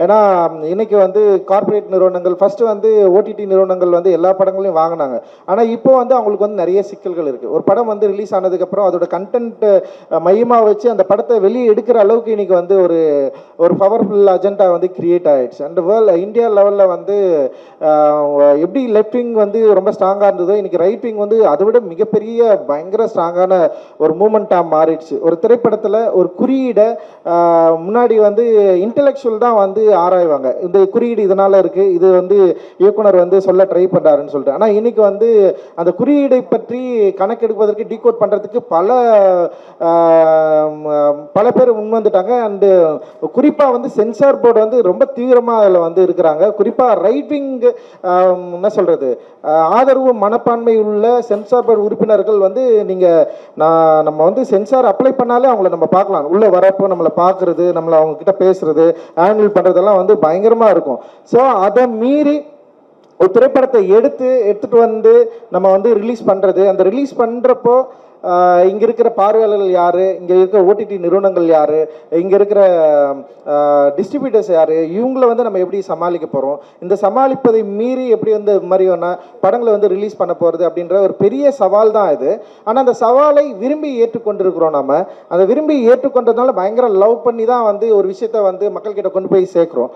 ஏன்னா இன்னைக்கு வந்து கார்ப்பரேட் நிறுவனங்கள் ஃபர்ஸ்ட் வந்து ஓடிடி நிறுவனங்கள் வந்து எல்லா படங்களையும் வாங்கினாங்க. ஆனால் இப்போ வந்து அவங்களுக்கு வந்து நிறைய சிக்கல்கள் இருக்குது. ஒரு படம் வந்து ரிலீஸ் ஆனதுக்கப்புறம் அதோட கண்டென்ட் மையமாக வச்சு அந்த படத்தை வெளியே எடுக்கிற அளவுக்கு இன்னைக்கு வந்து ஒரு ஒரு பவர்ஃபுல் அஜெண்டா வந்து கிரியேட் ஆகிடுச்சு. அண்ட் இந்தியா லெவலில் வந்து எப்படி லெஃப்ட் விங் வந்து ரொம்ப ஸ்ட்ராங்காக இருந்ததோ இன்னைக்கு ரைட் விங் வந்து அதை விட மிகப்பெரிய பயங்கர ஸ்ட்ராங்கான ஒரு மூமெண்ட்டாக மாறிடுச்சு. ஒரு திரைப்படத்தில் ஒரு குறியீடை முன்னாடி வந்து இன்டெலெக்சுவல் தான் வந்து ஆராய்வாங்க. இந்த குறியீடு இதனால இருக்கு, இது வந்து இயக்குனர் வந்து சொல்ல ட்ரை பண்றாருன்னு சொல்லிட்டு. ஆனா இன்னைக்கு வந்து அந்த குறியீடை பற்றி கணக்கெடுப்பதற்கு டீகோட் பண்றதுக்கு பல பேர் முன்வந்துட்டாங்க. அண்டு குறிப்பா வந்து சென்சார் போர்டு வந்து ரொம்ப தீவிரமா அதில் வந்து இருக்கிறாங்க. குறிப்பா ரைட் விங் என்ன சொல்றது ஆதரவு மனப்பான்மை உள்ள சென்சார் போர்டு உறுப்பினர்கள் வந்து நீங்க நம்ம வந்து சென்சார் அப்ளை பண்ணாலே அவங்கள நம்ம பார்க்கலாம். உள்ள வரப்போ நம்மளை பார்க்கறது, நம்மளை அவங்க கிட்ட பேசுறது, ஹேண்டில் பண்றதெல்லாம் வந்து பயங்கரமா இருக்கும். ஸோ அதை மீறி ஒரு திரைப்படத்தை எடுத்துட்டு வந்து நம்ம வந்து ரிலீஸ் பண்றது, அந்த ரிலீஸ் பண்றப்போ இங்க இருக்கிற பார்வையாளர்கள் யாரு, இங்க இருக்கிற ஓடிடி நிறுவனங்கள் யாரு, இங்க இருக்கிற டிஸ்ட்ரிபியூட்டர்ஸ் யாரு, இவங்களை வந்து நம்ம எப்படி சமாளிக்க போறோம், இந்த சமாளிப்பதை மீறி எப்படி வந்து மாதிரியான படங்களை வந்து ரிலீஸ் பண்ண போறது அப்படின்ற ஒரு பெரிய சவால் தான் இது. ஆனா அந்த சவாலை விரும்பி ஏற்றுக்கொண்டிருக்கிறோம். நம்ம அதை விரும்பி ஏற்றுக்கொண்டதுனால பயங்கர லவ் பண்ணி தான் வந்து ஒரு விஷயத்த வந்து மக்கள் கிட்ட கொண்டு போய் சேர்க்கிறோம்.